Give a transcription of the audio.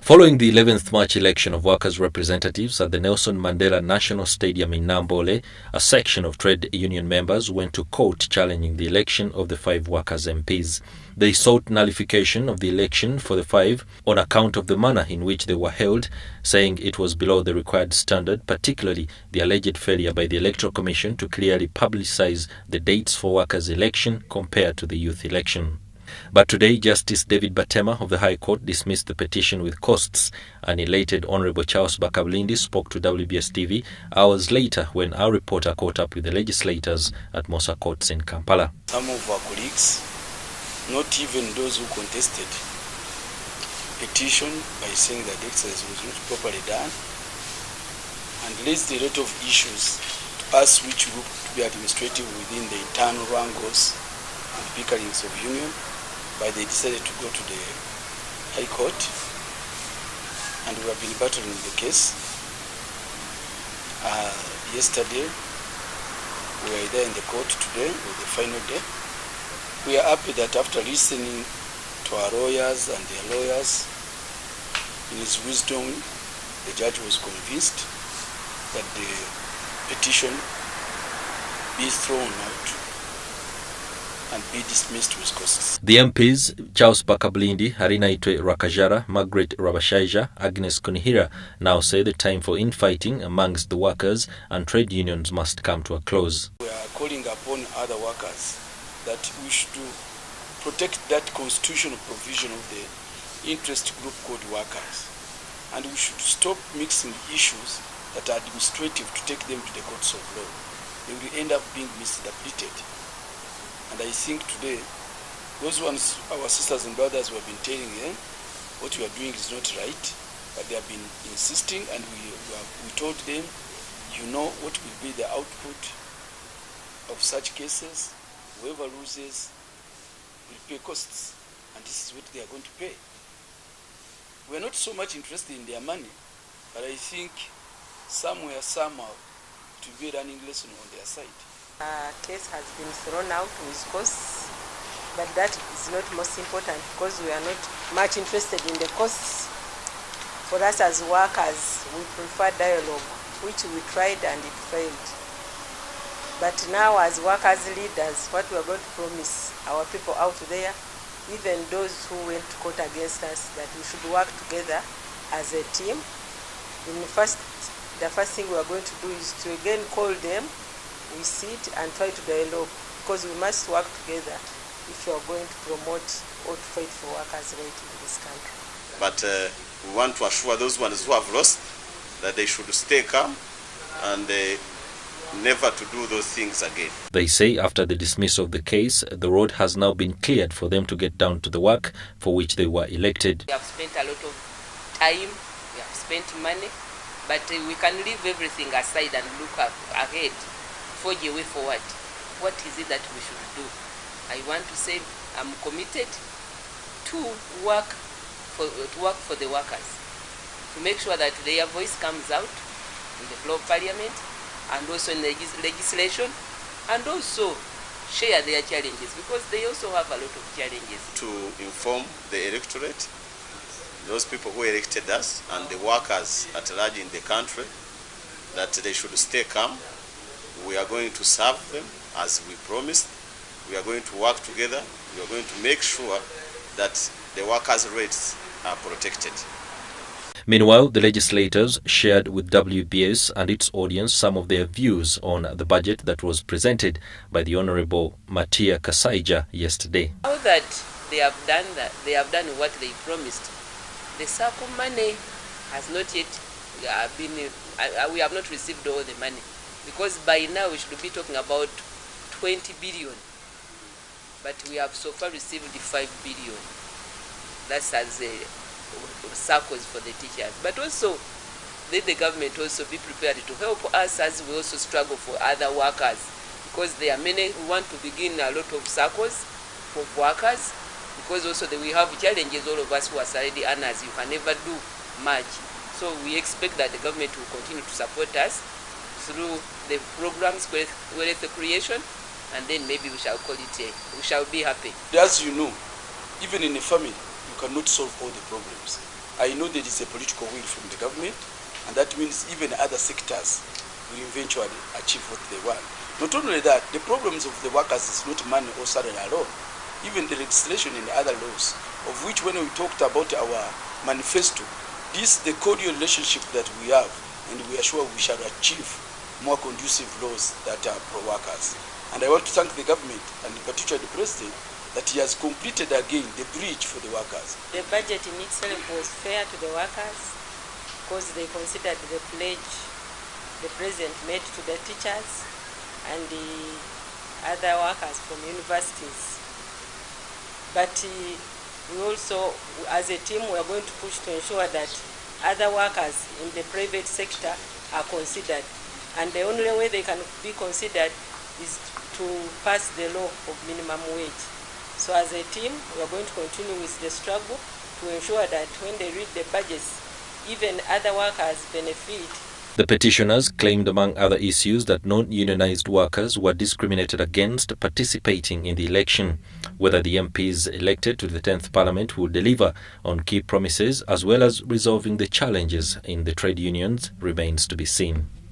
Following the 11th March election of workers' representatives at the Nelson Mandela National Stadium in Nambole, a section of trade union members went to court challenging the election of the 5 workers' MPs. They sought nullification of the election for the 5 on account of the manner in which they were held, saying it was below the required standard, particularly the alleged failure by the Electoral Commission to clearly publicize the dates for workers' election compared to the youth election. But today, Justice David Batema of the High Court dismissed the petition with costs. An elated Honorable Charles Bakablindi spoke to WBS TV hours later when our reporter caught up with the legislators at Mosa Courts in Kampala. Some of our colleagues, not even those who contested, petitioned by saying that the exercise was not properly done and raised a lot of issues to us which look to be administrative within the internal wrangles and bickerings of union. But they decided to go to the High Court, and we have been battling the case. Yesterday, we were there in the court. Today was the final day. We are happy that after listening to our lawyers and their lawyers, in his wisdom, the judge was convinced that the petition be thrown out and be dismissed with costs. The MPs, Charles Bakablindi, Harinaitwe Rakajara, Margaret Rabashaija, Agnes Kunihira, now say the time for infighting amongst the workers and trade unions must come to a close. We are calling upon other workers that we should protect that constitutional provision of the interest group called workers. And we should stop mixing issues that are administrative to take them to the courts of law. They will end up being misinterpreted. And I think today, those ones, our sisters and brothers, who have been telling them what you are doing is not right, but they have been insisting, and we told them, you know what will be the output of such cases. Whoever loses will pay costs, and this is what they are going to pay. We are not so much interested in their money, but I think somewhere, somehow, to be a learning lesson on their side. Case has been thrown out with costs, but that is not most important because we are not much interested in the costs. For us as workers, we prefer dialogue, which we tried and it failed. But now as workers leaders, what we are going to promise our people out there, even those who went to court against us, that we should work together as a team. The first thing we are going to do is to again call them. We sit and try to dialogue because we must work together if you are going to promote or to fight for workers' rights in this country. But we want to assure those ones who have lost that they should stay calm and never to do those things again. They say after the dismissal of the case, the road has now been cleared for them to get down to the work for which they were elected. We have spent a lot of time, we have spent money, but we can leave everything aside and look ahead. Forge a way forward. What is it that we should do? I want to say I'm committed to work for the workers, to make sure that their voice comes out in the floor of Parliament and also in the legislation, and also share their challenges because they also have a lot of challenges. To inform the electorate, those people who elected us and the workers at large in the country, that they should stay calm. We are going to serve them as we promised. We are going to work together. We are going to make sure that the workers' rights are protected. Meanwhile, the legislators shared with WBS and its audience some of their views on the budget that was presented by the Honorable Matia Kasaija yesterday. Now that they have done what they promised. The SACCO money has not yet been, we have not received all the money. Because by now we should be talking about 20 billion. But we have so far received 5 billion. That's as circles for the teachers. But also, let the government also be prepared to help us as we also struggle for other workers. Because there are many who want to begin a lot of circles for workers. Because also we have challenges, all of us who are salary earners, you can never do much. So we expect that the government will continue to support us through the programs, wealth creation, and then maybe we shall call it we shall be happy. As you know, even in a family, you cannot solve all the problems. I know there is a political will from the government, and that means even other sectors will eventually achieve what they want. Not only that, the problems of the workers is not money or salary alone. Even the legislation and other laws, of which when we talked about our manifesto, this is the cordial relationship that we have, and we are sure we shall achieve more conducive laws that are pro-workers. And I want to thank the government, and particularly the president, that he has completed again the bridge for the workers. The budget in itself was fair to the workers because they considered the pledge the president made to the teachers and the other workers from universities. But we also, as a team, we are going to push to ensure that other workers in the private sector are considered. And the only way they can be considered is to pass the law of minimum wage. So as a team, we are going to continue with the struggle to ensure that when they read the budgets, even other workers benefit. The petitioners claimed, among other issues, that non-unionized workers were discriminated against participating in the election. Whether the MPs elected to the 10th Parliament will deliver on key promises as well as resolving the challenges in the trade unions remains to be seen.